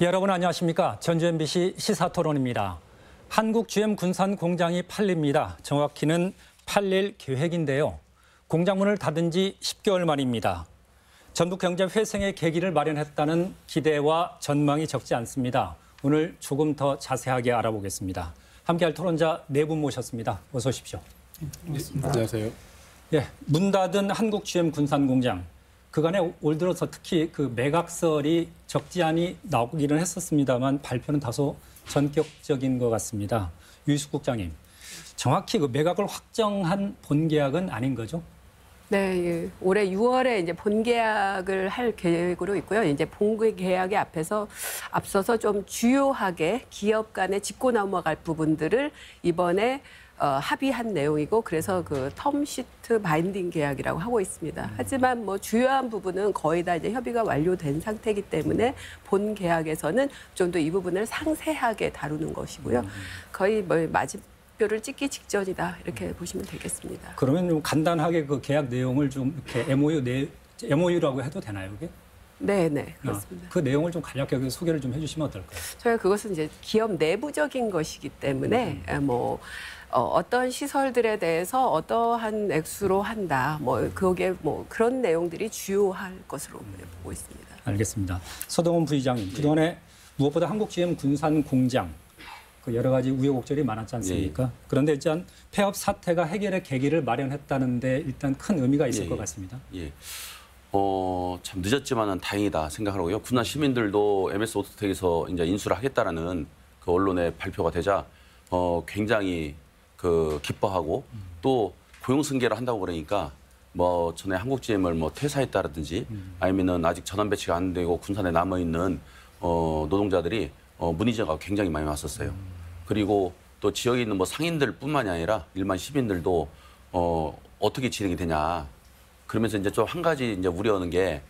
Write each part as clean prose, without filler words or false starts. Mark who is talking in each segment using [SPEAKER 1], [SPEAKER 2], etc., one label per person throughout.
[SPEAKER 1] 여러분 안녕하십니까? 전주 MBC 시사토론입니다. 한국 GM 군산 공장이 팔립니다. 정확히는 팔릴 계획인데요. 공장문을 닫은 지 10개월 만입니다. 전북 경제 회생의 계기를 마련했다는 기대와 전망이 적지 않습니다. 오늘 조금 더 자세하게 알아보겠습니다. 함께할 토론자 네 분 모셨습니다. 어서 오십시오.
[SPEAKER 2] 안녕하세요.
[SPEAKER 1] 예, 문 닫은 한국 GM 군산 공장. 그간에 올 들어서 특히 그 매각설이 적지 않이 나오기는 했었습니다만 발표는 다소 전격적인 것 같습니다. 유희숙 국장님, 정확히 그 매각을 확정한 본계약은 아닌 거죠?
[SPEAKER 3] 네, 예. 올해 6월에 이제 본계약을 할 계획으로 있고요. 이제 본계약에 앞서서 좀 주요하게 기업 간에 짚고 넘어갈 부분들을 이번에 합의한 내용이고, 그래서 그 텀시트 바인딩 계약이라고 하고 있습니다. 하지만 뭐 주요한 부분은 거의 다 이제 협의가 완료된 상태이기 때문에 본 계약에서는 좀 더 이 부분을 상세하게 다루는 것이고요. 거의 뭐 마침표를 찍기 직전이다, 이렇게 보시면 되겠습니다.
[SPEAKER 1] 그러면 좀 간단하게 그 계약 내용을 좀 이렇게 MOU라고 해도 되나요, 이게?
[SPEAKER 3] 네, 그렇습니다.
[SPEAKER 1] 그 내용을 좀 간략하게 소개를 좀 해주시면 어떨까요?
[SPEAKER 3] 저희가 그것은 이제 기업 내부적인 것이기 때문에 어떤 시설들에 대해서 어떠한 액수로 한다, 거기에 그런 내용들이 주요할 것으로 보고 있습니다.
[SPEAKER 1] 알겠습니다. 서동원 부의장님, 그동안에 무엇보다 한국 GM 군산 공장 그 여러 가지 우여곡절이 많았지 않습니까? 그런데 일단 폐업 사태가 해결의 계기를 마련했다는데 일단 큰 의미가 있을 것 같습니다.
[SPEAKER 2] 참 늦었지만은 다행이다 생각하고요. 군산 시민들도 MS 오토텍에서 이제 인수를 하겠다라는 그 언론의 발표가 되자 굉장히 기뻐하고 또 고용 승계를 한다고 그러니까 전에 한국 GM을 퇴사했다라든지 아니면은 아직 전환 배치가 안 되고 군산에 남아 있는 노동자들이 문의자가 굉장히 많이 왔었어요. 그리고 또 지역에 있는 상인들뿐만이 아니라 일반 시민들도 어떻게 진행이 되냐. 그러면서 이제 좀 한 가지 이제 우려하는 게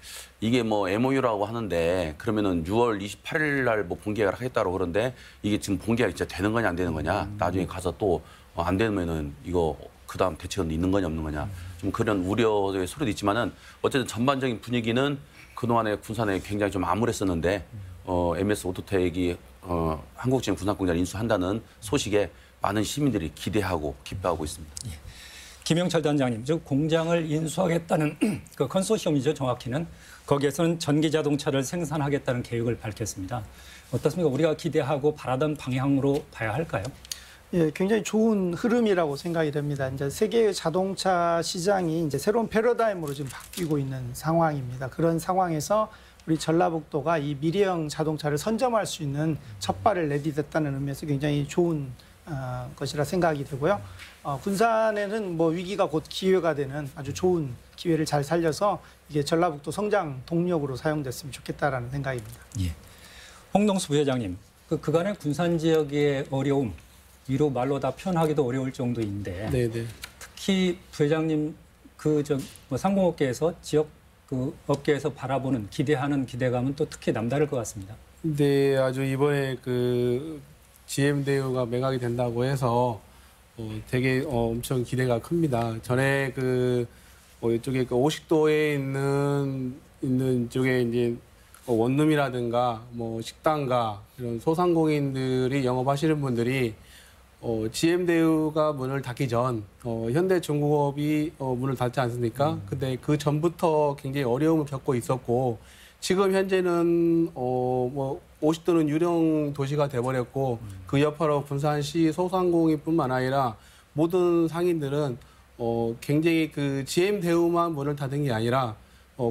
[SPEAKER 2] 이게 MOU라고 하는데 그러면은 6월 28일 날 본계약을 하겠다고 그러는데 이게 지금 본계약이 진짜 되는 거냐 안 되는 거냐. 나중에 가서 또 안 되면은 이거 그다음 대책은 있는 거냐 없는 거냐. 좀 그런 우려의 소리도 있지만은 어쨌든 전반적인 분위기는 그동안에 군산에 굉장히 좀 암울했었는데 MS 오토텍이 한국 GM 군산 공장을 인수한다는 소식에 많은 시민들이 기대하고 기뻐하고 있습니다.
[SPEAKER 1] 예. 김영철 단장님, 즉 공장을 인수하겠다는 그 컨소시엄이죠, 정확히는. 거기에서는 전기 자동차를 생산하겠다는 계획을 밝혔습니다. 어떻습니까? 우리가 기대하고 바라던 방향으로 봐야 할까요?
[SPEAKER 4] 예, 굉장히 좋은 흐름이라고 생각이 됩니다. 이제 세계의 자동차 시장이 이제 새로운 패러다임으로 지금 바뀌고 있는 상황입니다. 그런 상황에서 우리 전라북도가 이 미래형 자동차를 선점할 수 있는 첫 발을 내디뎠다는 의미에서 굉장히 좋은 것이라 생각이 되고요. 군산에는 위기가 곧 기회가 되는 아주 좋은 기회를 잘 살려서 이게 전라북도 성장 동력으로 사용됐으면 좋겠다라는 생각입니다.
[SPEAKER 1] 예. 홍동수 부회장님, 그간의 군산 지역의 어려움, 이로 말로 다 표현하기도 어려울 정도인데,
[SPEAKER 2] 네네.
[SPEAKER 1] 특히 부회장님 상공업계에서 지역 업계에서 바라보는 기대하는 기대감은 또 특히 남다를 것 같습니다.
[SPEAKER 5] 네, 아주 이번에 GM 대우가 매각이 된다고 해서 되게 엄청 기대가 큽니다. 전에 이쪽에 오식도에 있는 쪽에 이제 원룸이라든가 식당가 이런 소상공인들이 영업하시는 분들이 GM 대우가 문을 닫기 전 현대중공업이 문을 닫지 않습니까? 근데 그 전부터 굉장히 어려움을 겪고 있었고 지금 현재는 오식도는 유령 도시가 돼버렸고 그 여파로 군산시 소상공인뿐만 아니라 모든 상인들은 굉장히 GM 대우만 문을 닫은 게 아니라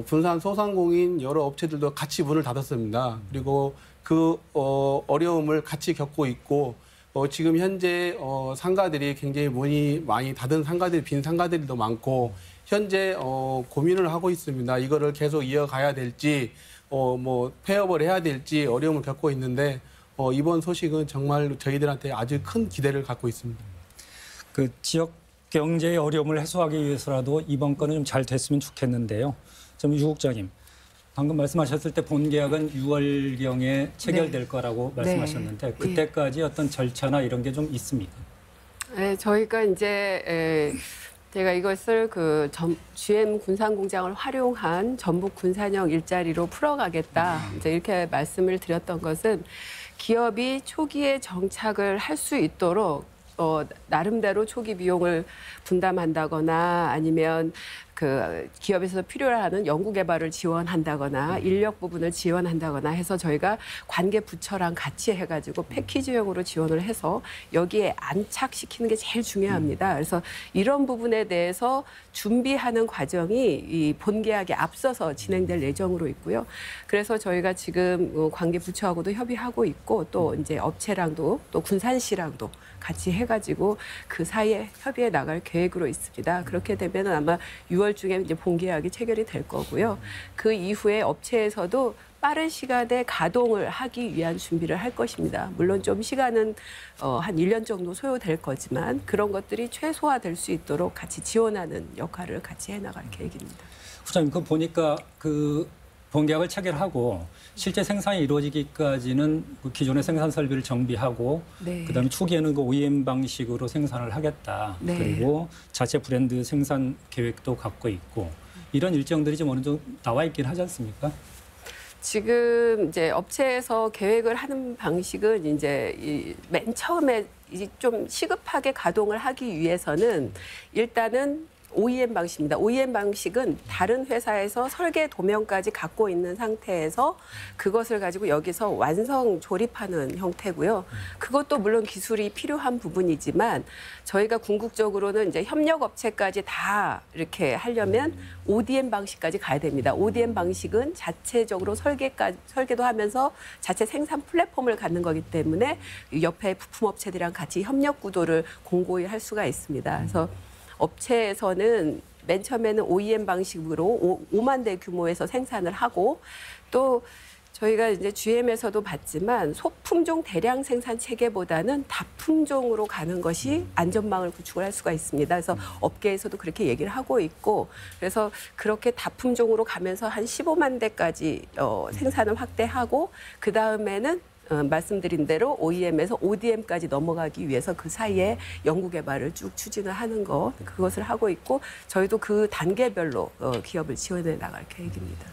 [SPEAKER 5] 군산 소상공인 여러 업체들도 같이 문을 닫았습니다. 그리고 그 어려움을 같이 겪고 있고 지금 현재 상가들이 굉장히 문이 많이 닫은 상가들이 빈 상가들도 많고 현재 고민을 하고 있습니다. 이거를 계속 이어가야 될지 폐업을 해야 될지 어려움을 겪고 있는데 이번 소식은 정말 저희들한테 아주 큰 기대를 갖고 있습니다.
[SPEAKER 1] 그 지역 경제의 어려움을 해소하기 위해서라도 이번 건은 좀 잘 됐으면 좋겠는데요. 유 국장님, 방금 말씀하셨을 때 본계약은 6월경에 체결될 거라고 말씀하셨는데 그때까지 어떤 절차나 이런 게 좀 있습니까?
[SPEAKER 3] 네, 저희가 이제 제가 이것을 그 GM 군산공장을 활용한 전북 군산형 일자리로 풀어가겠다. 이제 이렇게 말씀을 드렸던 것은 기업이 초기에 정착을 할 수 있도록 나름대로 초기 비용을 분담한다거나 아니면 그 기업에서 필요로 하는 연구 개발을 지원한다거나 인력 부분을 지원한다거나 해서 저희가 관계 부처랑 같이 해가지고 패키지형으로 지원을 해서 여기에 안착시키는 게 제일 중요합니다. 그래서 이런 부분에 대해서 준비하는 과정이 이 본계약에 앞서서 진행될 예정으로 있고요. 그래서 저희가 지금 관계 부처하고도 협의하고 있고 또 이제 업체랑도 또 군산시랑도 같이 해가지고 그 사이에 협의해 나갈 계획으로 있습니다. 그렇게 되면 아마 6월 중에 이제 본계약이 체결이 될 거고요. 그 이후에 업체에서도 빠른 시간에 가동을 하기 위한 준비를 할 것입니다. 물론 좀 시간은 한 1년 정도 소요될 거지만 그런 것들이 최소화될 수 있도록 같이 지원하는 역할을 같이 해나갈 계획입니다.
[SPEAKER 1] 부장님, 그 보니까 그 본계약을 체결하고 실제 생산이 이루어지기까지는 그 기존의 생산 설비를 정비하고
[SPEAKER 3] 네.
[SPEAKER 1] 그다음에 초기에는 그 OEM 방식으로 생산을 하겠다.
[SPEAKER 3] 네.
[SPEAKER 1] 그리고 자체 브랜드 생산 계획도 갖고 있고 이런 일정들이 좀 어느 정도 나와 있긴 하지 않습니까?
[SPEAKER 3] 지금 이제 업체에서 계획을 하는 방식은 이제 맨 처음에 이제 좀 시급하게 가동을 하기 위해서는 일단은 OEM 방식입니다. OEM 방식은 다른 회사에서 설계 도면까지 갖고 있는 상태에서 그것을 가지고 여기서 완성 조립하는 형태고요. 그것도 물론 기술이 필요한 부분이지만 저희가 궁극적으로는 이제 협력 업체까지 다 이렇게 하려면 ODM 방식까지 가야 됩니다. ODM 방식은 자체적으로 설계도 하면서 자체 생산 플랫폼을 갖는 거기 때문에 옆에 부품 업체들이랑 같이 협력 구도를 공고히 할 수가 있습니다. 그래서 업체에서는 맨 처음에는 OEM 방식으로 5만 대 규모에서 생산을 하고 또 저희가 이제 GM에서도 봤지만 소품종 대량 생산 체계보다는 다품종으로 가는 것이 안전망을 구축을 할 수가 있습니다. 그래서 업계에서도 그렇게 얘기를 하고 있고 그래서 그렇게 다품종으로 가면서 한 15만 대까지 생산을 확대하고 그다음에는 말씀드린 대로 OEM에서 ODM까지 넘어가기 위해서 그 사이에 연구 개발을 쭉 추진을 하는 것 그것을 하고 있고 저희도 그 단계별로 기업을 지원해 나갈 계획입니다.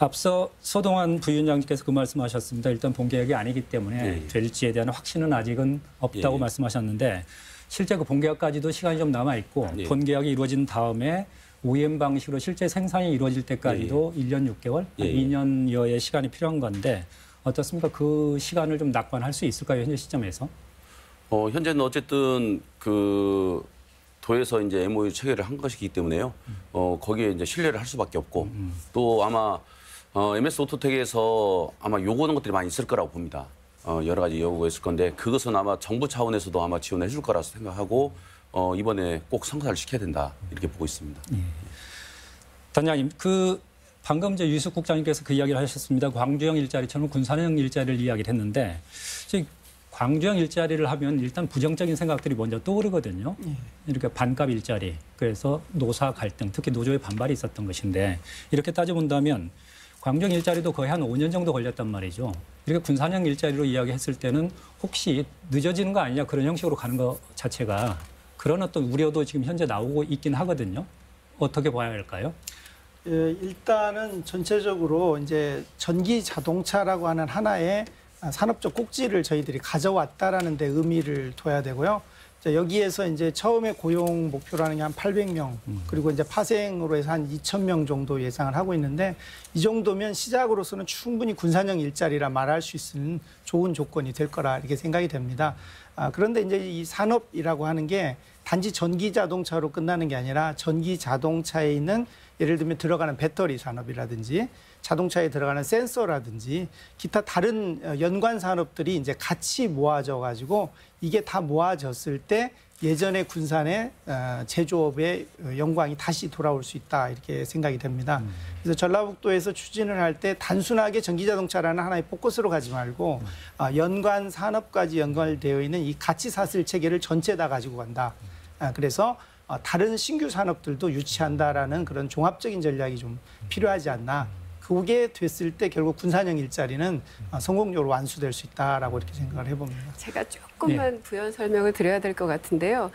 [SPEAKER 1] 앞서 서동환 부위원장님께서 그 말씀하셨습니다. 일단 본계약이 아니기 때문에 될지에 대한 확신은 아직은 없다고 말씀하셨는데 실제 그 본계약까지도 시간이 좀 남아 있고 본계약이 이루어진 다음에 OEM 방식으로 실제 생산이 이루어질 때까지도 1년 6개월, 2년여의 시간이 필요한 건데 어떻습니까? 그 시간을 좀 낙관할 수 있을까요? 현재 시점에서?
[SPEAKER 2] 현재는 어쨌든 그 도에서 이제 MOU 체결을 한 것이기 때문에요. 거기에 이제 신뢰를 할 수밖에 없고 또 아마 MS 오토텍에서 아마 요구하는 것들이 많이 있을 거라고 봅니다. 여러 가지 요구가 있을 건데 그것은 아마 정부 차원에서도 아마 지원해 줄 거라고 생각하고 이번에 꼭 성사를 시켜야 된다 이렇게 보고 있습니다.
[SPEAKER 1] 단장님, 방금 이제 유승 국장님께서 그 이야기를 하셨습니다. 광주형 일자리처럼 군산형 일자리를 이야기를 했는데 광주형 일자리를 하면 일단 부정적인 생각들이 먼저 떠오르거든요. 이렇게 반값 일자리, 그래서 노사 갈등, 특히 노조의 반발이 있었던 것인데 이렇게 따져본다면 광주형 일자리도 거의 한 5년 정도 걸렸단 말이죠. 이렇게 군산형 일자리로 이야기했을 때는 혹시 늦어지는 거 아니냐 그런 형식으로 가는 것 자체가 그런 어떤 우려도 지금 현재 나오고 있긴 하거든요. 어떻게 봐야 할까요?
[SPEAKER 4] 일단은 전체적으로 이제 전기 자동차라고 하는 하나의 산업적 꼭지를 저희들이 가져왔다라는 데 의미를 둬야 되고요. 여기에서 이제 처음에 고용 목표라는 게 한 800명, 그리고 이제 파생으로 해서 한 2,000명 정도 예상을 하고 있는데 이 정도면 시작으로서는 충분히 군산형 일자리라 말할 수 있는 좋은 조건이 될 거라 이렇게 생각이 됩니다. 그런데 이제 이 산업이라고 하는 게 단지 전기 자동차로 끝나는 게 아니라 전기 자동차에 있는 예를 들면 들어가는 배터리 산업이라든지 자동차에 들어가는 센서라든지 기타 다른 연관 산업들이 이제 같이 모아져 가지고 이게 다 모아졌을 때 예전의 군산의 제조업의 영광이 다시 돌아올 수 있다 이렇게 생각이 됩니다. 그래서 전라북도에서 추진을 할 때 단순하게 전기자동차라는 하나의 포커스로 가지 말고 연관 산업까지 연관되어 있는 이 가치 사슬 체계를 전체 다 가지고 간다. 그래서 다른 신규 산업들도 유치한다라는 그런 종합적인 전략이 좀 필요하지 않나. 그게 됐을 때 결국 군산형 일자리는 성공적으로 완수될 수 있다라고 이렇게 생각을 해봅니다.
[SPEAKER 3] 제가 조금만 부연 설명을 드려야 될 것 같은데요.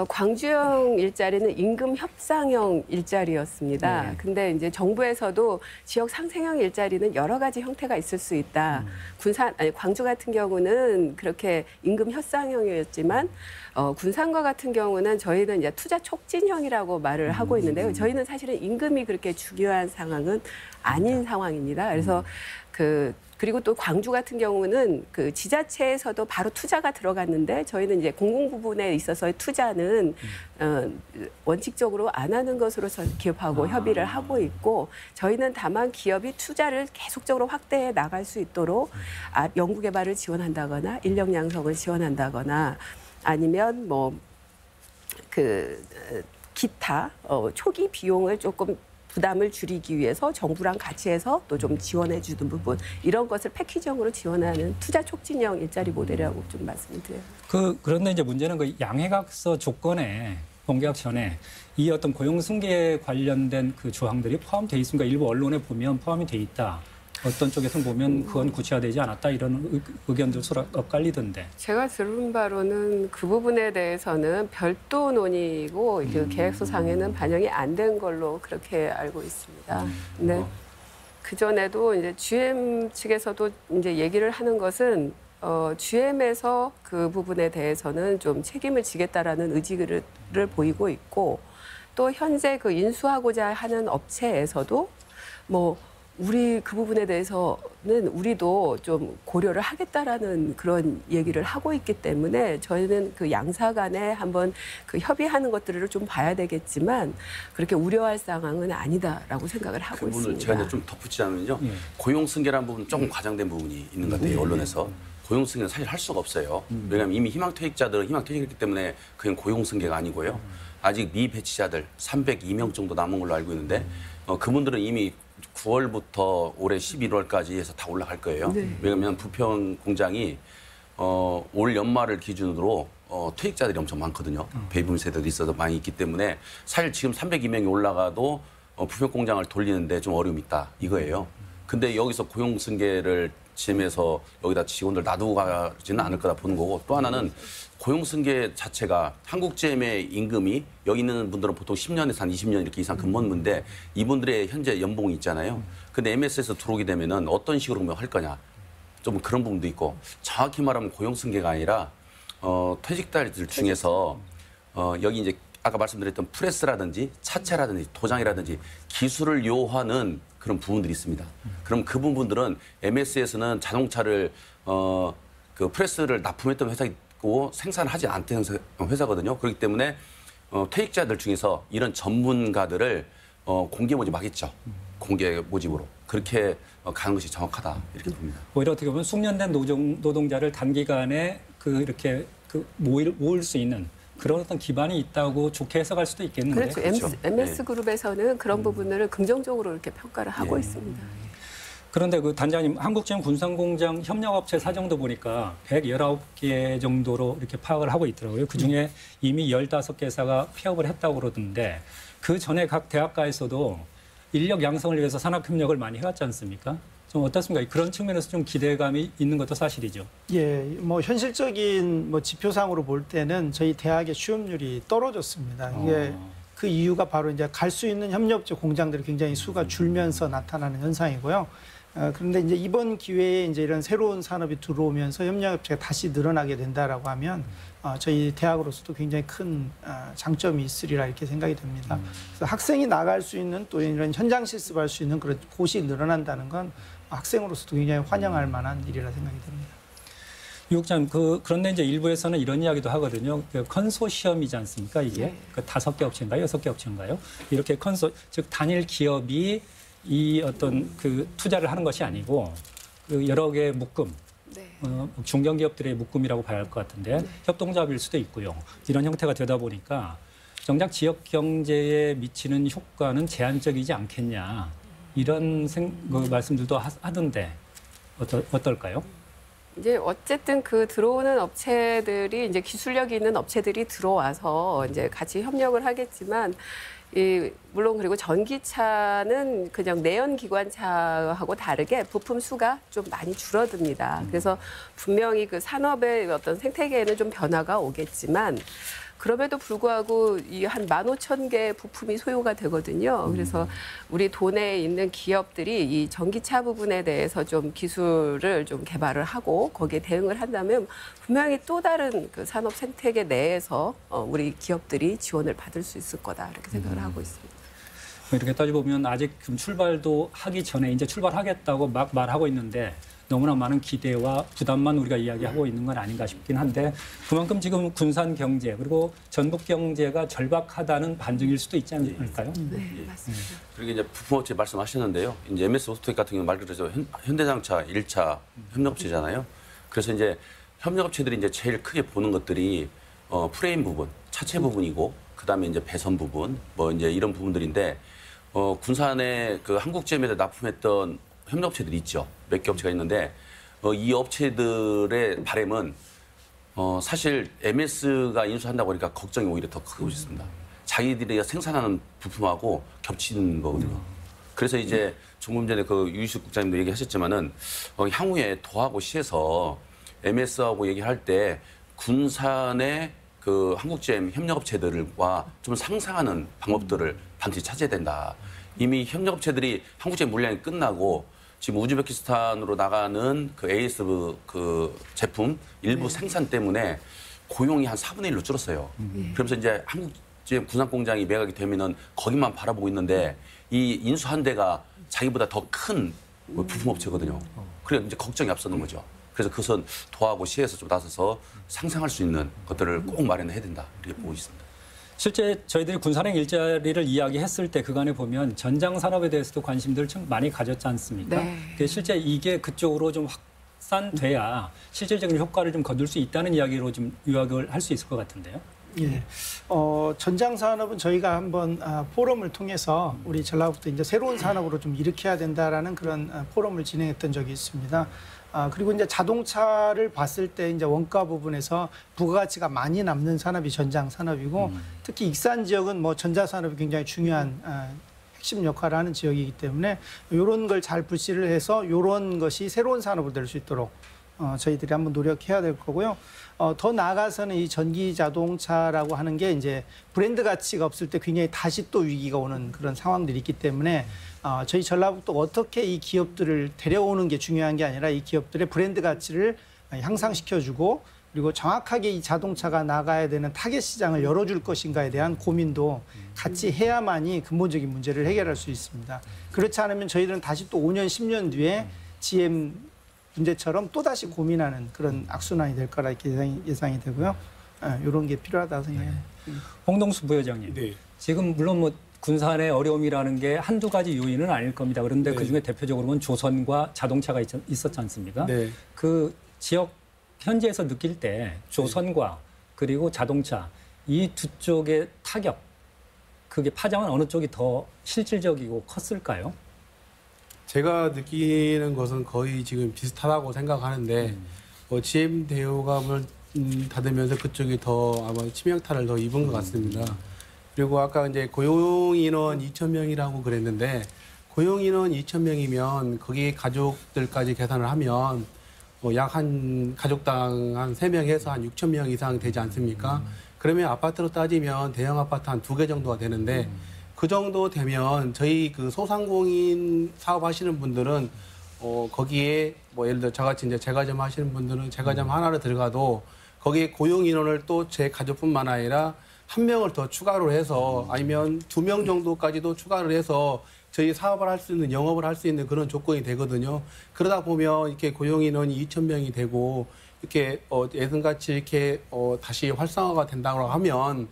[SPEAKER 3] 광주형 일자리는 임금 협상형 일자리였습니다. 근데 이제 정부에서도 지역 상생형 일자리는 여러 가지 형태가 있을 수 있다. 광주 같은 경우는 그렇게 임금 협상형이었지만 군산과 같은 경우는 저희는 이제 투자 촉진형이라고 말을 하고 있는데요. 저희는 사실은 임금이 그렇게 중요한 상황은 아닌 상황입니다. 그래서 그리고 또 광주 같은 경우는 그 지자체에서도 바로 투자가 들어갔는데 저희는 이제 공공 부분에 있어서의 투자는 원칙적으로 안 하는 것으로 기업하고 협의를 하고 있고 저희는 다만 기업이 투자를 계속적으로 확대해 나갈 수 있도록 연구개발을 지원한다거나 인력 양성을 지원한다거나 아니면 뭐 기타 초기 비용을 조금 부담을 줄이기 위해서 정부랑 같이 해서 또 좀 지원해 주는 부분 이런 것을 패키지형으로 지원하는 투자 촉진형 일자리 모델이라고 좀 말씀을 드려요.
[SPEAKER 1] 그런데 이제 문제는 그 양해각서 조건에 본계약 전에 이 어떤 고용 승계 관련된 그 조항들이 포함되어 있습니까? 일부 언론에 보면 포함이 돼 있다. 어떤 쪽에서는 보면 그건 구체화되지 않았다 이런 의견들 서로 엇갈리던데.
[SPEAKER 3] 제가 들은 바로는 그 부분에 대해서는 별도 논의고 그 계획서상에는 반영이 안 된 걸로 그렇게 알고 있습니다. 근데 그 전에도 이제 GM 측에서도 이제 얘기를 하는 것은 GM에서 그 부분에 대해서는 좀 책임을 지겠다라는 의지를 보이고 있고 또 현재 그 인수하고자 하는 업체에서도 뭐 우리 그 부분에 대해서는 우리도 좀 고려를 하겠다라는 그런 얘기를 하고 있기 때문에 저희는 그 양사 간에 한번 그 협의하는 것들을 좀 봐야 되겠지만 그렇게 우려할 상황은 아니다라고 생각을 하고 있습니다.
[SPEAKER 2] 제가 이제 좀 덧붙이자면요. 고용 승계라는 부분은 조금 과장된 부분이 있는 것 같아요. 언론에서. 고용 승계는 사실 할 수가 없어요. 왜냐하면 이미 희망퇴직자들은 희망퇴직했기 때문에 그냥 고용 승계가 아니고요. 아직 미배치자들 302명 정도 남은 걸로 알고 있는데 그분들은 이미 9월부터 올해 11월까지 해서 다 올라갈 거예요. 왜냐하면 부평 공장이 올 연말을 기준으로 퇴직자들이 엄청 많거든요. 베이비 세대들이 있어서 많이 있기 때문에 사실 지금 302명이 올라가도 부평 공장을 돌리는데 좀 어려움이 있다 이거예요. 근데 여기서 고용 승계를 GM에서 여기다 직원들 놔두고 가지는 않을 거다 보는 거고 또 하나는 고용 승계 자체가 한국 GM의 임금이 여기 있는 분들은 보통 10년에서 한 20년 이렇게 이상 근무했는데 이분들의 현재 연봉이 있잖아요. 근데 MS에서 들어오게 되면은 어떤 식으로 할 거냐. 좀 그런 부분도 있고 정확히 말하면 고용 승계가 아니라 퇴직자들 중에서 여기 이제 아까 말씀드렸던 프레스라든지 차체라든지 도장이라든지 기술을 요하는 그런 부분들이 있습니다. 그럼 그 부분들은 MS에서는 자동차를 그 프레스를 납품했던 회사이고 생산하지 않던 회사거든요. 그렇기 때문에 퇴직자들 중에서 이런 전문가들을 공개 모집하겠죠. 공개 모집으로 그렇게 가는 것이 정확하다 이렇게 봅니다.
[SPEAKER 1] 오히려 어떻게 보면 숙련된 노동자를 단기간에 이렇게 모을 수 있는 그런 어떤 기반이 있다고 좋게 해석할 수도 있겠는데.
[SPEAKER 3] 그렇죠. MS그룹에서는 그런 부분을 긍정적으로 이렇게 평가를 하고 있습니다.
[SPEAKER 1] 그런데 그 단장님, 한국GM 군산공장 협력업체 사정도 보니까 119개 정도로 이렇게 파악을 하고 있더라고요. 그중에 이미 15개사가 폐업을 했다고 그러던데 그 전에 각 대학가에서도 인력 양성을 위해서 산학협력을 많이 해왔지 않습니까? 좀 어떻습니까? 그런 측면에서 좀 기대감이 있는 것도 사실이죠.
[SPEAKER 4] 예, 뭐 현실적인 지표상으로 볼 때는 저희 대학의 취업률이 떨어졌습니다. 이게 그 이유가 바로 이제 갈 수 있는 협력업체 공장들이 굉장히 수가 줄면서 나타나는 현상이고요. 그런데 이제 이번 기회에 이제 이런 새로운 산업이 들어오면서 협력업체가 다시 늘어나게 된다라고 하면 저희 대학으로서도 굉장히 큰 장점이 있으리라 이렇게 생각이 됩니다. 그래서 학생이 나갈 수 있는 또 이런 현장 실습할 수 있는 그런 곳이 늘어난다는 건 학생으로서도 굉장히 환영할 만한 일이라 생각이 됩니다.
[SPEAKER 1] 유 국장님, 그런데 이제 일부에서는 이런 이야기도 하거든요. 컨소시엄이지 않습니까? 이게 그 5개 업체인가요? 6개 업체인가요? 이렇게 즉 단일 기업이 이 어떤 그 투자를 하는 것이 아니고 그 여러 개의 묶음, 중견기업들의 묶음이라고 봐야 할 것 같은데 협동조합일 수도 있고요. 이런 형태가 되다 보니까 정작 지역 경제에 미치는 효과는 제한적이지 않겠냐 이런 말씀들도 하던데 어떨까요?
[SPEAKER 3] 이제 어쨌든 그 들어오는 업체들이 이제 기술력이 있는 업체들이 들어와서 이제 같이 협력을 하겠지만 물론 그리고 전기차는 그냥 내연기관차하고 다르게 부품 수가 좀 많이 줄어듭니다. 그래서 분명히 그 산업의 어떤 생태계에는 좀 변화가 오겠지만 그럼에도 불구하고 이 한 15,000개 부품이 소요가 되거든요. 그래서 우리 도내에 있는 기업들이 이 전기차 부분에 대해서 좀 기술을 좀 개발을 하고 거기에 대응을 한다면 분명히 또 다른 그 산업 생태계 내에서 우리 기업들이 지원을 받을 수 있을 거다 이렇게 생각을 하고 있습니다.
[SPEAKER 1] 이렇게 따져보면 아직 좀 출발도 하기 전에 이제 출발하겠다고 막 말하고 있는데 너무나 많은 기대와 부담만 우리가 이야기하고 있는 건 아닌가 싶긴 한데 그만큼 지금 군산 경제 그리고 전북 경제가 절박하다는 반증일 수도 있지 않을까요?
[SPEAKER 3] 네, 맞습니다.
[SPEAKER 2] 그리고 이제 부품업체 말씀하셨는데요. 이제 MS 오토텍 같은 경우 말 그대로 현대자동차 1차 협력업체잖아요. 그래서 이제 협력업체들이 이제 제일 크게 보는 것들이 프레임 부분, 차체 부분이고 그다음에 이제 배선 부분, 뭐 이제 이런 부분들인데 군산에 그 한국GM에다 납품했던 협력업체들이 있죠. 몇 개 업체가 있는데 이 업체들의 바람은 사실 MS가 인수한다고 하니까 걱정이 오히려 더 크고 있습니다. 자기들이 생산하는 부품하고 겹치는 거거든요. 그래서 이제 조금 전에 그 유희숙 국장님도 얘기하셨지만은 향후에 도하고 시에서 MS하고 얘기할 때 군산의 그 한국GM 협력업체들과 좀 상생하는 방법들을 반드시 찾아야 된다. 이미 협력업체들이 한국GM 물량이 끝나고 지금 우즈베키스탄으로 나가는 그 AS 그 제품 일부 생산 때문에 고용이 한 4분의 1로 줄었어요. 그러면서 이제 한국GM 군산 공장이 매각이 되면은 거기만 바라보고 있는데 이 인수한 데가 자기보다 더 큰 부품업체거든요. 그래서 이제 걱정이 앞서는 거죠. 그래서 그것은 도하고 시에서 좀 나서서 상생할 수 있는 것들을 꼭 마련해야 된다 이렇게 보고 있습니다.
[SPEAKER 1] 실제 저희들이 군산행 일자리를 이야기했을 때 그간에 보면 전장 산업에 대해서도 관심들을 좀 많이 가졌지 않습니까?
[SPEAKER 3] 네.
[SPEAKER 1] 실제 이게 그쪽으로 좀 확산돼야 실질적인 효과를 좀 거둘 수 있다는 이야기로 좀 요약을 할 수 있을 것 같은데요.
[SPEAKER 4] 예. 전장 산업은 저희가 한번 포럼을 통해서 우리 전라북도 이제 새로운 산업으로 좀 일으켜야 된다라는 그런 포럼을 진행했던 적이 있습니다. 그리고 이제 자동차를 봤을 때 이제 원가 부분에서 부가가치가 많이 남는 산업이 전장 산업이고 특히 익산 지역은 뭐 전자 산업이 굉장히 중요한 핵심 역할을 하는 지역이기 때문에 이런 걸 잘 불씨를 해서 이런 것이 새로운 산업으로 될 수 있도록 저희들이 한번 노력해야 될 거고요. 더 나아가서는 이 전기 자동차라고 하는 게 이제 브랜드 가치가 없을 때 굉장히 다시 또 위기가 오는 그런 상황들이 있기 때문에 저희 전라북도가 어떻게 이 기업들을 데려오는 게 중요한 게 아니라 이 기업들의 브랜드 가치를 향상시켜주고 그리고 정확하게 이 자동차가 나가야 되는 타겟 시장을 열어줄 것인가에 대한 고민도 같이 해야만이 근본적인 문제를 해결할 수 있습니다. 그렇지 않으면 저희들은 다시 또 5년, 10년 뒤에 GM 문제처럼 또다시 고민하는 그런 악순환이 될 거라 이렇게 예상이 되고요. 이런 게 필요하다고 생각해요.
[SPEAKER 1] 홍동수 부회장님.
[SPEAKER 5] 네.
[SPEAKER 1] 지금 물론 뭐 군산의 어려움이라는 게 한두 가지 요인은 아닐 겁니다. 그런데
[SPEAKER 5] 네.
[SPEAKER 1] 그중에 대표적으로는 조선과 자동차가 있었지 않습니까?
[SPEAKER 5] 네.
[SPEAKER 1] 그 지역 현지에서 느낄 때 조선과 그리고 자동차 이 두 쪽의 타격, 그게 파장은 어느 쪽이 더 실질적이고 컸을까요?
[SPEAKER 5] 제가 느끼는 것은 거의 지금 비슷하다고 생각하는데 GM 대우가 닫으면서 그쪽이 더 아마 치명타를 더 입은 것 같습니다. 그리고 아까 이제 고용 인원 2,000명이라고 그랬는데 고용 인원 2,000명이면 거기 가족들까지 계산을 하면 약 한 가족당 한 3명 해서 한 6,000명 이상 되지 않습니까? 그러면 아파트로 따지면 대형 아파트 한 2개 정도가 되는데 그 정도 되면 저희 그 소상공인 사업하시는 분들은 거기에 뭐 예를 들어 저같이 이제 제과점 하시는 분들은 제과점 하나를 들어가도 거기에 고용 인원을 또 제 가족뿐만 아니라 한 명을 더 추가로 해서 아니면 2명 정도까지도 추가를 해서 저희 사업을 할 수 있는 영업을 할 수 있는 그런 조건이 되거든요. 그러다 보면 이렇게 고용 인원이 2,000명이 되고 이렇게 예전같이 이렇게 다시 활성화가 된다고 하면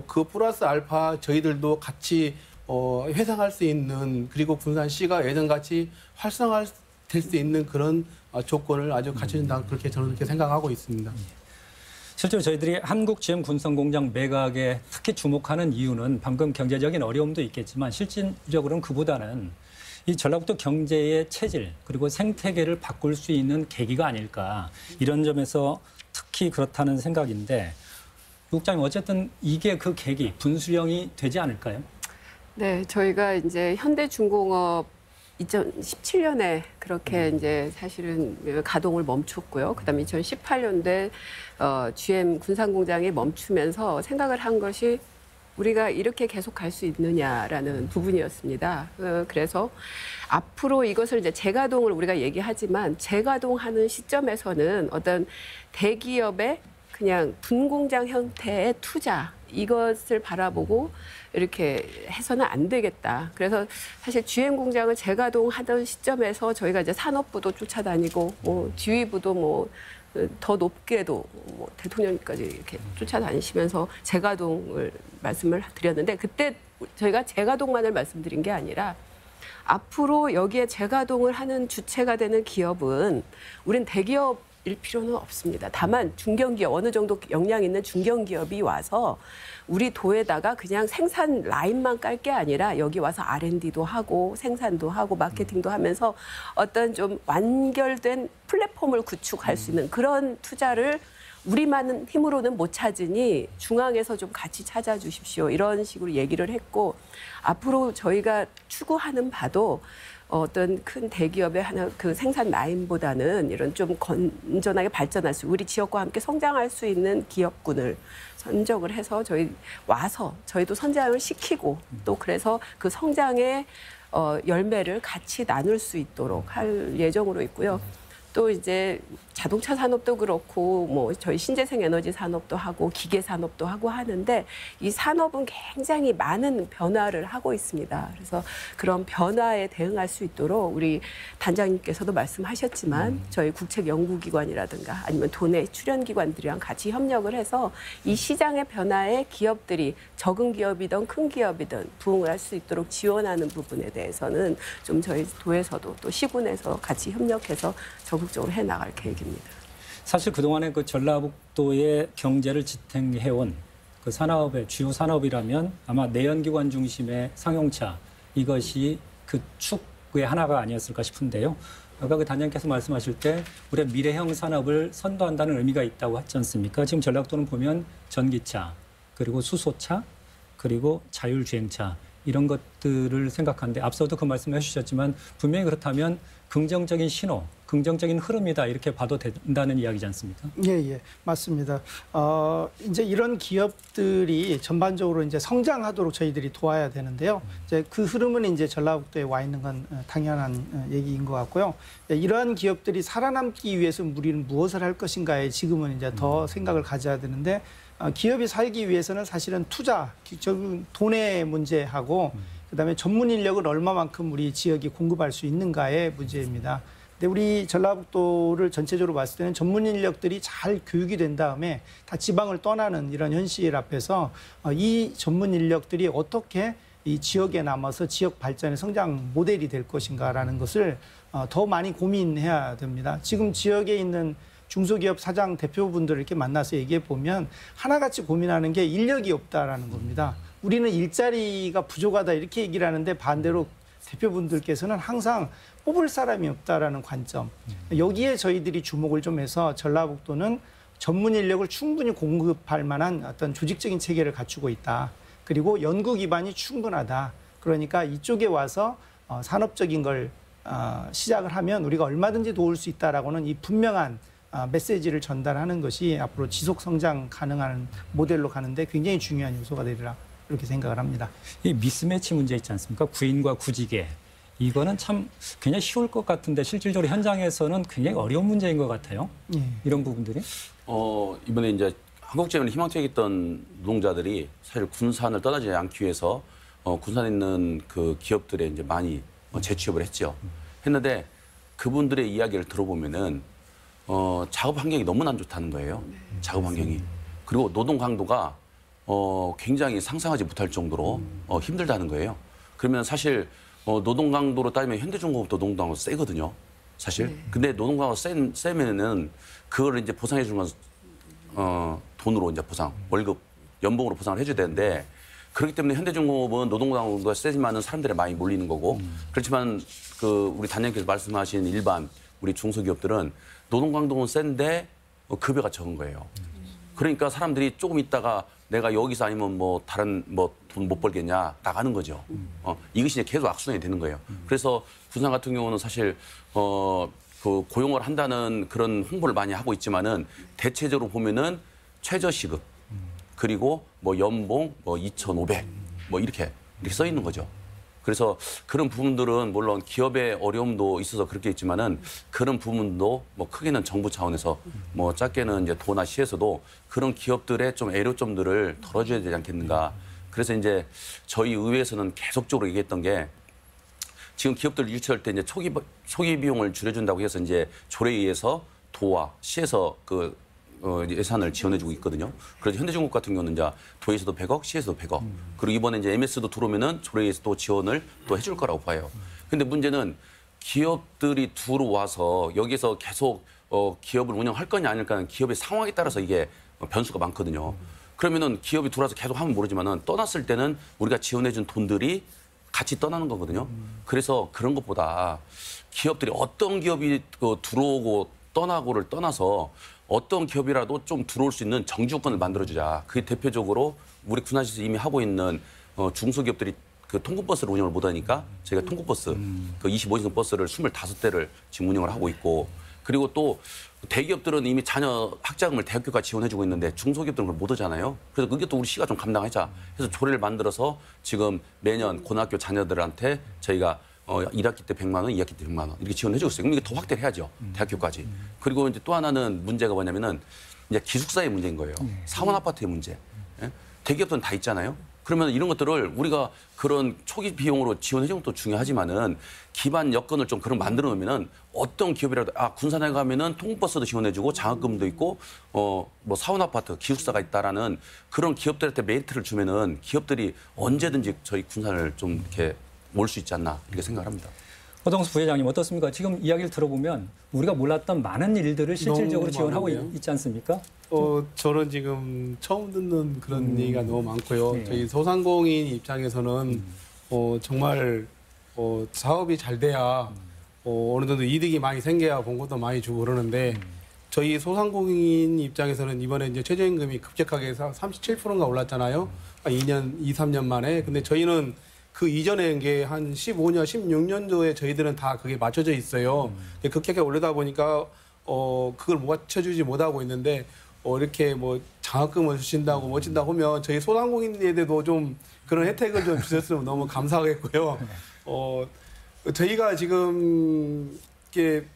[SPEAKER 5] 그 플러스 알파 저희들도 같이 회상할 수 있는 그리고 군산시가 예전같이 활성화될 수 있는 그런 조건을 아주 갖춰준다 그렇게 저는 그렇게 생각하고 있습니다.
[SPEAKER 1] 실제로 저희들이 한국GM 군산공장 매각에 특히 주목하는 이유는 방금 경제적인 어려움도 있겠지만 실질적으로는 그보다는 이 전라북도 경제의 체질 그리고 생태계를 바꿀 수 있는 계기가 아닐까 이런 점에서 특히 그렇다는 생각인데 국장님 어쨌든 이게 그 계기 분수령이 되지 않을까요?
[SPEAKER 3] 네, 저희가 이제 현대중공업 2017년에 그렇게 이제 사실은 가동을 멈췄고요. 그다음에 2018년도에 GM 군산공장이 멈추면서 생각을 한 것이 우리가 이렇게 계속 갈 수 있느냐라는 부분이었습니다. 그래서 앞으로 이것을 이제 재가동을 우리가 얘기하지만 재가동하는 시점에서는 어떤 대기업의 그냥 분공장 형태의 투자 이것을 바라보고 이렇게 해서는 안 되겠다. 그래서 사실 GM 공장을 재가동하던 시점에서 저희가 이제 산업부도 쫓아다니고 지휘부도 더 높게도 대통령까지 이렇게 쫓아다니시면서 재가동을 말씀을 드렸는데 그때 저희가 재가동만을 말씀드린 게 아니라 앞으로 여기에 재가동을 하는 주체가 되는 기업은 우린 대기업일 필요는 없습니다. 다만 중견기업 어느 정도 역량 있는 중견기업이 와서 우리 도에다가 그냥 생산 라인만 깔 게 아니라 여기 와서 R&D도 하고 생산도 하고 마케팅도 하면서 어떤 좀 완결된 플랫폼을 구축할 수 있는 그런 투자를 우리만 힘으로는 못 찾으니 중앙에서 좀 같이 찾아주십시오. 이런 식으로 얘기를 했고 앞으로 저희가 추구하는 바도 어떤 큰 대기업의 하나 그 생산 라인보다는 이런 좀 건전하게 발전할 수 우리 지역과 함께 성장할 수 있는 기업군을 선정을 해서 저희 와서 저희도 선장을 시키고 또 그래서 그 성장의 열매를 같이 나눌 수 있도록 할 예정으로 있고요. 또 이제 자동차 산업도 그렇고 저희 신재생 에너지 산업도 하고 기계 산업도 하고 하는데 이 산업은 굉장히 많은 변화를 하고 있습니다. 그래서 그런 변화에 대응할 수 있도록 우리 단장님께서도 말씀하셨지만 저희 국책연구기관이라든가 아니면 도내 출연기관들이랑 같이 협력을 해서 이 시장의 변화에 기업들이 적은 기업이든 큰 기업이든 부응을 할 수 있도록 지원하는 부분에 대해서는 좀 저희 도에서도 또 시군에서 같이 협력해서 적극적으로 해나갈 계획입니다.
[SPEAKER 1] 사실 그동안에 그 전라북도의 경제를 지탱해온 그 산업의 주요 산업이라면 아마 내연기관 중심의 상용차 이것이 그 축의 하나가 아니었을까 싶은데요. 아까 그 단장님께서 말씀하실 때 우리가 미래형 산업을 선도한다는 의미가 있다고 하지 않습니까? 지금 전라북도는 보면 전기차 그리고 수소차 그리고 자율주행차 이런 것들을 생각하는데 앞서도 그 말씀을 해주셨지만 분명히 그렇다면 긍정적인 신호, 긍정적인 흐름이다 이렇게 봐도 된다는 이야기지 않습니까?
[SPEAKER 4] 예, 맞습니다. 이제 이런 기업들이 전반적으로 이제 성장하도록 저희들이 도와야 되는데요. 이제 그 흐름은 이제 전라북도에 와 있는 건 당연한 얘기인 것 같고요. 이러한 기업들이 살아남기 위해서 우리는 무엇을 할 것인가에 지금은 이제 더 생각을 가져야 되는데 기업이 살기 위해서는 사실은 투자, 돈의 문제하고 그다음에 전문 인력을 얼마만큼 우리 지역이 공급할 수 있는가의 문제입니다. 근데 우리 전라북도를 전체적으로 봤을 때는 전문 인력들이 잘 교육이 된 다음에 다 지방을 떠나는 이런 현실 앞에서 이 전문 인력들이 어떻게 이 지역에 남아서 지역 발전의 성장 모델이 될 것인가라는 것을 더 많이 고민해야 됩니다. 지금 지역에 있는 중소기업 사장 대표분들을 이렇게 만나서 얘기해 보면 하나같이 고민하는 게 인력이 없다라는 겁니다. 우리는 일자리가 부족하다 이렇게 얘기를 하는데 반대로 대표분들께서는 항상 뽑을 사람이 없다라는 관점. 여기에 저희들이 주목을 좀 해서 전라북도는 전문 인력을 충분히 공급할 만한 어떤 조직적인 체계를 갖추고 있다. 그리고 연구 기반이 충분하다. 그러니까 이쪽에 와서 산업적인 걸 시작을 하면 우리가 얼마든지 도울 수 있다라고는 이 분명한 메시지를 전달하는 것이 앞으로 지속 성장 가능한 모델로 가는데 굉장히 중요한 요소가 되리라 이렇게 생각을 합니다.
[SPEAKER 1] 이 미스매치 문제 있지 않습니까? 구인과 구직의 이거는 참 굉장히 쉬울 것 같은데 실질적으로 현장에서는 굉장히 어려운 문제인 것 같아요. 이런 부분들이.
[SPEAKER 2] 이번에 이제 한국제면 희망퇴직 있던 노동자들이 사실 군산을 떠나지 않기 위해서 군산에 있는 그 기업들에 이제 많이 재취업을 했죠. 했는데 그분들의 이야기를 들어보면은 작업 환경이 너무 안 좋다는 거예요. 작업 환경이. 그리고 노동 강도가 굉장히 상상하지 못할 정도로 힘들다는 거예요. 그러면 사실 노동 강도로 따지면 현대중공업도 노동 강도 세거든요. 사실. 근데 노동 강도 세면은 그걸 이제 보상해 주는 건 돈으로 이제 보상, 월급, 연봉으로 보상을 해줘야 되는데 그렇기 때문에 현대중공업은 노동 강도가 세지만은 사람들이 많이 몰리는 거고 그렇지만 그 우리 단장님께서 말씀하신 일반 우리 중소기업들은 노동 강도는 센데 급여가 적은 거예요. 그러니까 사람들이 조금 있다가 내가 여기서 아니면 뭐 다른 뭐 돈 못 벌겠냐 나가는 거죠. 이것이 이제 계속 악순환이 되는 거예요. 그래서 군산 같은 경우는 사실 그 고용을 한다는 그런 홍보를 많이 하고 있지만은 대체적으로 보면은 최저시급 그리고 뭐 연봉 뭐 2,500 뭐 이렇게 써 있는 거죠. 그래서 그런 부분들은 물론 기업의 어려움도 있어서 그렇게 있지만은 그런 부분도 뭐 크게는 정부 차원에서 뭐 작게는 이제 도나 시에서도 그런 기업들의 좀 애로점들을 덜어줘야 되지 않겠는가. 그래서 이제 저희 의회에서는 계속적으로 얘기했던 게 지금 기업들 유치할 때 이제 초기 비용을 줄여준다고 해서 이제 조례에 의해서 도와 시에서 그 예산을 지원해주고 있거든요. 그래서 현대중공업 같은 경우는 이제 도에서도 100억, 시에서도 100억. 그리고 이번에 이제 MS도 들어오면은 조례에서 또 지원을 또 해줄 거라고 봐요. 근데 문제는 기업들이 들어와서 여기서 계속 기업을 운영할 거냐 아닐까는 기업의 상황에 따라서 이게 변수가 많거든요. 그러면은 기업이 들어와서 계속 하면 모르지만은 떠났을 때는 우리가 지원해준 돈들이 같이 떠나는 거거든요. 그래서 그런 것보다 기업들이 어떤 기업이 들어오고 떠나고를 떠나서 어떤 기업이라도 좀 들어올 수 있는 정주권을 만들어주자. 그게 대표적으로 우리 군산시에서 이미 하고 있는 중소기업들이 그 통근버스를 운영을 못하니까 저희가 통근버스 그 25인승 버스를 25대를 지금 운영을 하고 있고 그리고 또 대기업들은 이미 자녀 학자금을 대학교가 지원해주고 있는데 중소기업들은 그걸 못 하잖아요. 그래서 그게 또 우리 시가 좀 감당하자. 그래서 조례를 만들어서 지금 매년 고등학교 자녀들한테 저희가 1학기 때 100만 원, 2학기 때 100만 원 이렇게 지원해주고 있어요. 그럼 이게 더 확대를 해야죠. 대학교까지. 그리고 이제 또 하나는 문제가 뭐냐면은 이제 기숙사의 문제인 거예요. 사원 아파트의 문제. 예? 대기업들은 다 있잖아요. 그러면 이런 것들을 우리가 그런 초기 비용으로 지원해주는 것도 중요하지만은 기반 여건을 좀 그런 만들어 놓으면은 어떤 기업이라도 군산에 가면은 통버스도 지원해주고 장학금도 있고 뭐 사원 아파트 기숙사가 있다라는 그런 기업들한테 메리트를 주면은 기업들이 언제든지 저희 군산을 좀 이렇게 올 수 있지 않나 이렇게 생각합니다.
[SPEAKER 1] 허동수 부회장님 어떻습니까? 지금 이야기를 들어보면 우리가 몰랐던 많은 일들을 실질적으로 지원하고 있지 않습니까?
[SPEAKER 5] 저는 지금 처음 듣는 그런 얘기가 너무 많고요. 네. 저희 소상공인 입장에서는 정말 사업이 잘 돼야 어느 정도 이득이 많이 생겨야 봉급도 많이 주고 그러는데 저희 소상공인 입장에서는 이번에 이제 최저임금이 급격하게 37%가 올랐잖아요. 2, 3년 만에. 근데 저희는 그 이전에 게 한 15년, 16년도에 저희들은 다 그게 맞춰져 있어요. 급격하게 올리다 보니까 그걸 맞춰주지 못하고 있는데 이렇게 뭐 장학금을 주신다고 멋진다고 하면 저희 소상공인들에도 좀 그런 혜택을 좀 주셨으면 너무 감사하겠고요. 저희가 지금 이렇게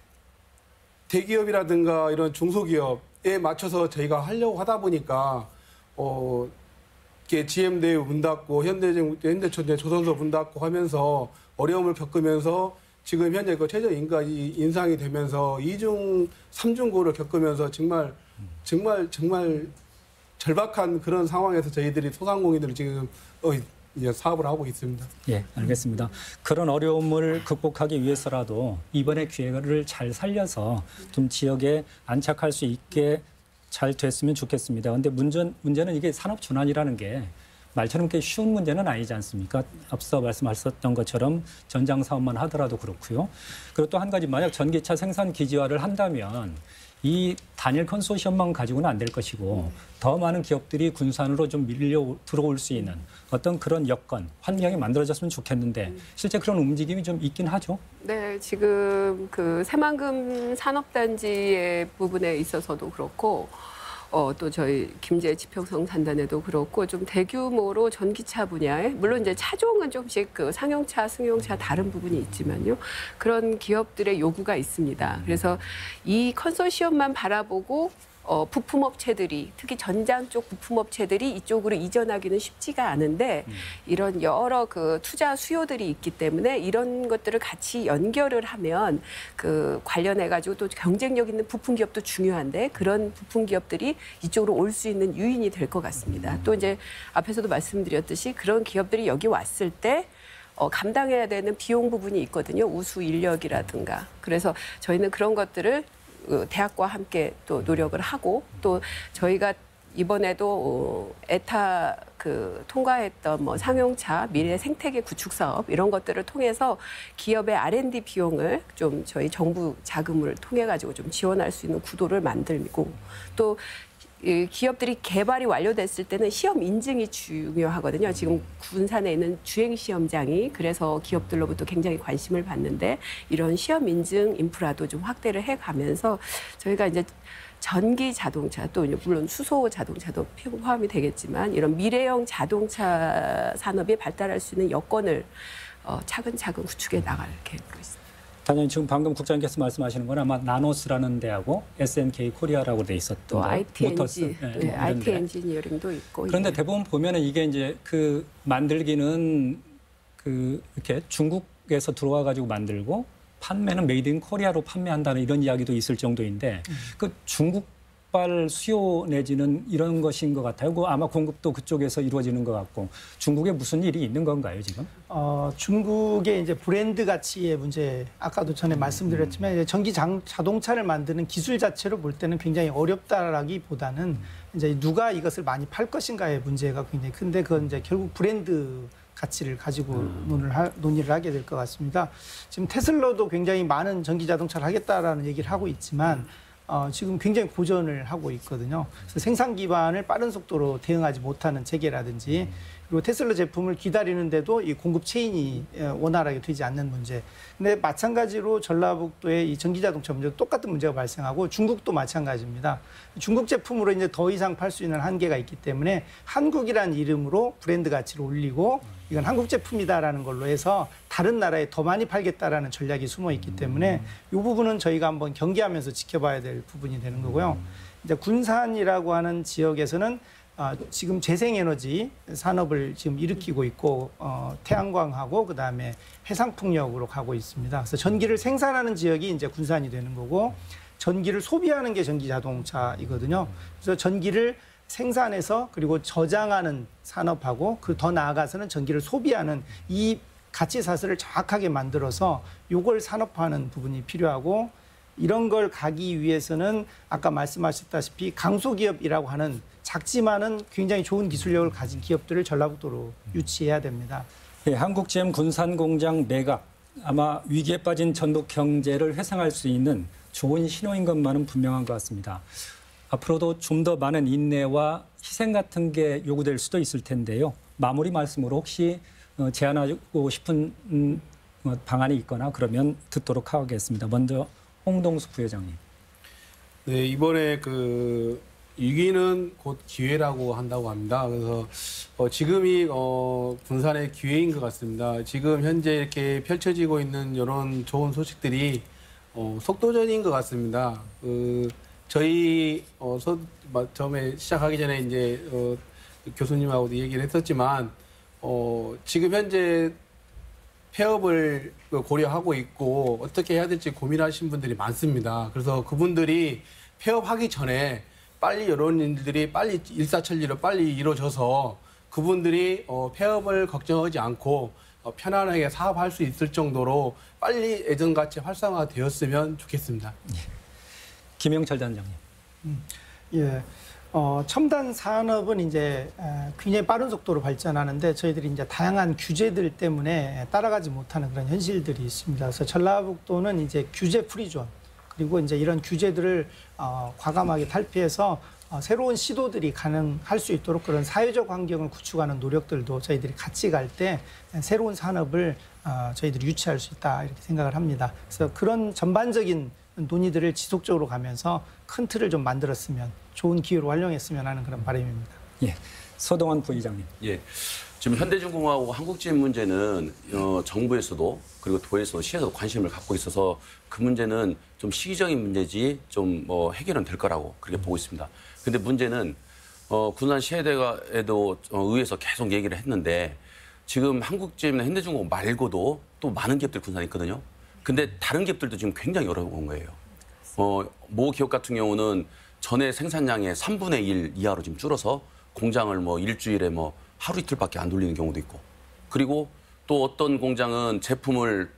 [SPEAKER 5] 대기업이라든가 이런 중소기업에 맞춰서 저희가 하려고 하다 보니까 GM대유 문 닫고 현대초대 조선소 문 닫고 하면서 어려움을 겪으면서 지금 현재 그 최저임금이 인상이 되면서 2중, 3중고를 겪으면서 정말 절박한 그런 상황에서 저희들이 소상공인들을 지금 이제 사업을 하고 있습니다.
[SPEAKER 1] 예, 알겠습니다. 그런 어려움을 극복하기 위해서라도 이번에 기회를 잘 살려서 좀 지역에 안착할 수 있게 잘 됐으면 좋겠습니다. 그런데 문제는 이게 산업 전환이라는 게 말처럼 그렇게 쉬운 문제는 아니지 않습니까? 앞서 말씀하셨던 것처럼 전장 사업만 하더라도 그렇고요. 그리고 또 한 가지 만약 전기차 생산 기지화를 한다면 이 단일 컨소시엄만 가지고는 안 될 것이고 더 많은 기업들이 군산으로 좀 밀려 들어올 수 있는 어떤 그런 여건, 환경이 만들어졌으면 좋겠는데 실제 그런 움직임이 좀 있긴 하죠.
[SPEAKER 3] 네, 지금 그 새만금 산업단지의 부분에 있어서도 그렇고 또 저희 김제 지평성 산단에도 그렇고 좀 대규모로 전기차 분야에 물론 이제 차종은 조금씩 그 상용차, 승용차 다른 부분이 있지만요. 그런 기업들의 요구가 있습니다. 그래서 이 컨소시엄만 바라보고 부품업체들이 특히 전장 쪽 부품업체들이 이쪽으로 이전하기는 쉽지가 않은데 이런 여러 그 투자 수요들이 있기 때문에 이런 것들을 같이 연결을 하면 그 관련해 가지고 또 경쟁력 있는 부품 기업도 중요한데 그런 부품 기업들이 이쪽으로 올 수 있는 유인이 될 것 같습니다. 또 이제 앞에서도 말씀드렸듯이 그런 기업들이 여기 왔을 때 감당해야 되는 비용 부분이 있거든요. 우수 인력이라든가. 그래서 저희는 그런 것들을 대학과 함께 또 노력을 하고 또 저희가 이번에도 에타 그 통과했던 뭐 상용차 미래 생태계 구축 사업 이런 것들을 통해서 기업의 R&D 비용을 좀 저희 정부 자금을 통해 가지고 좀 지원할 수 있는 구도를 만들고 또 이 기업들이 개발이 완료됐을 때는 시험 인증이 중요하거든요. 지금 군산에 있는 주행 시험장이 그래서 기업들로부터 굉장히 관심을 받는데 이런 시험 인증 인프라도 좀 확대를 해가면서 저희가 이제 전기 자동차 또 물론 수소 자동차도 포함이 되겠지만 이런 미래형 자동차 산업이 발달할 수 있는 여건을 차근차근 구축해 나갈 계획으로 있습니다.
[SPEAKER 1] 단장님 지금 방금 국장님께서 말씀하시는 건 아마 나노스라는 데하고 SNK 코리아라고 돼 있었던
[SPEAKER 3] 또 IT
[SPEAKER 1] 모터스,
[SPEAKER 3] 엔진,
[SPEAKER 1] 이런
[SPEAKER 3] IT
[SPEAKER 1] 데.
[SPEAKER 3] 엔지니어링도 있고.
[SPEAKER 1] 그런데 대부분 보면은 이게 이제 그 만들기는 그 이렇게 중국에서 들어와 가지고 만들고 판매는 메이드 인 코리아로 판매한다는 이런 이야기도 있을 정도인데 그 중국발 수요 내지는 이런 것인 것 같아요. 그 아마 공급도 그쪽에서 이루어지는 것 같고 중국에 무슨 일이 있는 건가요 지금?
[SPEAKER 4] 중국의 이제 브랜드 가치의 문제, 아까도 전에 말씀드렸지만 이제 전기 자동차를 만드는 기술 자체로 볼 때는 굉장히 어렵다라기보다는 이제 누가 이것을 많이 팔 것인가의 문제가 굉장히 큰데 그건 이제 결국 브랜드 가치를 가지고 논의를 하게 될 것 같습니다. 지금 테슬라도 굉장히 많은 전기 자동차를 하겠다라는 얘기를 하고 있지만 지금 굉장히 고전을 하고 있거든요. 그래서 생산 기반을 빠른 속도로 대응하지 못하는 체계라든지 그리고 테슬라 제품을 기다리는데도 이 공급 체인이 원활하게 되지 않는 문제. 근데 마찬가지로 전라북도의 이 전기자동차 문제도 똑같은 문제가 발생하고 중국도 마찬가지입니다. 중국 제품으로 이제 더 이상 팔 수 있는 한계가 있기 때문에 한국이라는 이름으로 브랜드 가치를 올리고 이건 한국 제품이다라는 걸로 해서 다른 나라에 더 많이 팔겠다라는 전략이 숨어 있기 때문에 이 부분은 저희가 한번 경계하면서 지켜봐야 될 부분이 되는 거고요. 이제 군산이라고 하는 지역에서는 지금 재생에너지 산업을 지금 일으키고 있고 태양광하고 그다음에 해상풍력으로 가고 있습니다. 그래서 전기를 생산하는 지역이 이제 군산이 되는 거고 전기를 소비하는 게 전기 자동차이거든요. 그래서 전기를 생산해서 그리고 저장하는 산업하고 그 더 나아가서는 전기를 소비하는 이 가치 사슬을 정확하게 만들어서 이걸 산업화하는 부분이 필요하고 이런 걸 가기 위해서는 아까 말씀하셨다시피 강소기업이라고 하는 작지만은 굉장히 좋은 기술력을 가진 기업들을 전라북도로 유치해야 됩니다.
[SPEAKER 1] 예, 한국 GM 군산 공장 매각 아마 위기에 빠진 전북 경제를 회상할 수 있는 좋은 신호인 것만은 분명한 것 같습니다. 앞으로도 좀 더 많은 인내와 희생 같은 게 요구될 수도 있을 텐데요. 마무리 말씀으로 혹시 제안하고 싶은 방안이 있거나 그러면 듣도록 하겠습니다. 먼저 홍동수 부회장님.
[SPEAKER 5] 네, 이번에 그 위기는 곧 기회라고 한다고 합니다. 그래서 지금이 군산의 기회인 것 같습니다. 지금 현재 이렇게 펼쳐지고 있는 이런 좋은 소식들이 속도전인 것 같습니다. 저희 처음에 시작하기 전에 이제 교수님하고도 얘기를 했었지만 지금 현재 폐업을 고려하고 있고 어떻게 해야 될지 고민하신 분들이 많습니다. 그래서 그분들이 폐업하기 전에 빨리 이런 일들이 빨리 일사천리로 빨리 이루어져서 그분들이 폐업을 걱정하지 않고 편안하게 사업할 수 있을 정도로 빨리 예전같이 활성화되었으면 좋겠습니다.
[SPEAKER 1] 김영철 단장님.
[SPEAKER 4] 예. 첨단 산업은 이제 굉장히 빠른 속도로 발전하는데 저희들이 이제 다양한 규제들 때문에 따라가지 못하는 그런 현실들이 있습니다. 그래서 전라북도는 이제 규제 프리존 그리고 이제 이런 규제들을 과감하게 탈피해서 새로운 시도들이 가능할 수 있도록 그런 사회적 환경을 구축하는 노력들도 저희들이 같이 갈 때 새로운 산업을 저희들이 유치할 수 있다 이렇게 생각을 합니다. 그래서 그런 전반적인 논의들을 지속적으로 가면서 큰 틀을 좀 만들었으면 좋은 기회로 활용했으면 하는 그런 바람입니다.
[SPEAKER 1] 예, 서동환 부의장님.
[SPEAKER 2] 예, 지금 현대중공업하고 한국GM 문제는 정부에서도 그리고 도에서도 시에서도 관심을 갖고 있어서 그 문제는 좀 시기적인 문제지 좀 해결은 될 거라고 그렇게 보고 있습니다. 근데 문제는 군산시의회에도 의회에서 계속 얘기를 했는데 지금 한국GM이나 현대중공업 말고도 또 많은 기업들이 군산에 있거든요. 근데 다른 기업들도 지금 굉장히 어려운 거예요. 모 기업 같은 경우는 전에 생산량의 3분의 1 이하로 지금 줄어서 공장을 일주일에 하루 이틀밖에 안 돌리는 경우도 있고. 그리고 또 어떤 공장은 제품을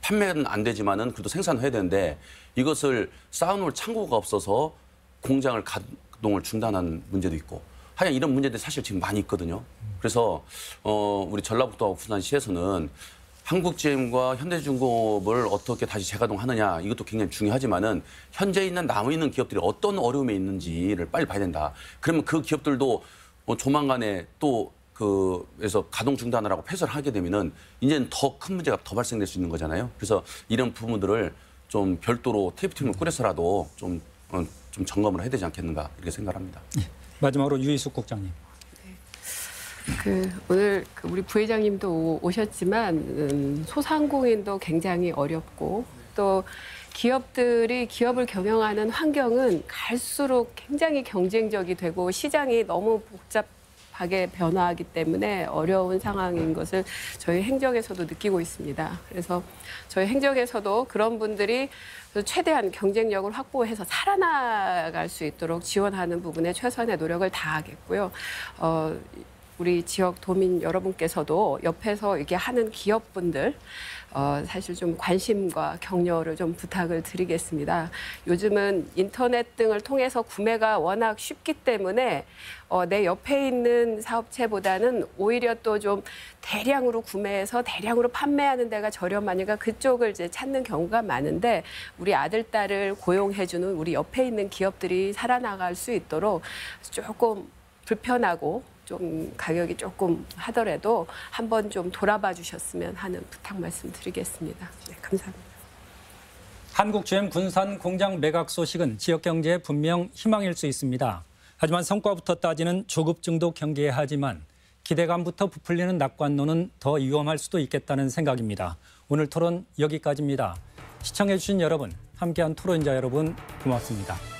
[SPEAKER 2] 판매는 안 되지만은 그래도 생산을 해야 되는데 이것을 쌓아놓을 창고가 없어서 공장을 가동을 중단하는 문제도 있고. 하여간 이런 문제들이 사실 지금 많이 있거든요. 그래서 우리 전라북도하고 부산시에서는 한국GM과 현대중공업을 어떻게 다시 재가동하느냐 이것도 굉장히 중요하지만은 현재 있는 남아 있는 기업들이 어떤 어려움에 있는지를 빨리 봐야 된다. 그러면 그 기업들도 조만간에 또 그래서 가동 중단을 하고 폐쇄를 하게 되면은 이제는 더 큰 문제가 더 발생될 수 있는 거잖아요. 그래서 이런 부분들을 좀 별도로 TF팀을 꾸려서라도 좀 점검을 해야 되지 않겠는가 이렇게 생각합니다.
[SPEAKER 1] 마지막으로 유희숙 국장님.
[SPEAKER 3] 오늘 우리 부회장님도 오셨지만 소상공인도 굉장히 어렵고 또 기업을 경영하는 환경은 갈수록 굉장히 경쟁적이 되고 시장이 너무 복잡하게 변화하기 때문에 어려운 상황인 것을 저희 행정에서도 느끼고 있습니다. 그래서 저희 행정에서도 그런 분들이 최대한 경쟁력을 확보해서 살아나갈 수 있도록 지원하는 부분에 최선의 노력을 다하겠고요. 우리 지역 도민 여러분께서도 옆에서 이렇게 하는 기업분들 사실 좀 관심과 격려를 좀 부탁을 드리겠습니다. 요즘은 인터넷 등을 통해서 구매가 워낙 쉽기 때문에 내 옆에 있는 사업체보다는 오히려 또 좀 대량으로 구매해서 대량으로 판매하는 데가 저렴하니까 그쪽을 이제 찾는 경우가 많은데 우리 아들, 딸을 고용해주는 우리 옆에 있는 기업들이 살아나갈 수 있도록 조금 불편하고 좀 가격이 조금 하더라도 한번 좀 돌아봐 주셨으면 하는 부탁 말씀 드리겠습니다. 네, 감사합니다.
[SPEAKER 1] 한국GM 군산 공장 매각 소식은 지역 경제에 분명 희망일 수 있습니다. 하지만 성과부터 따지는 조급증도 경계해야 하지만 기대감부터 부풀리는 낙관론은 더 위험할 수도 있겠다는 생각입니다. 오늘 토론 여기까지입니다. 시청해 주신 여러분, 함께한 토론자 여러분 고맙습니다.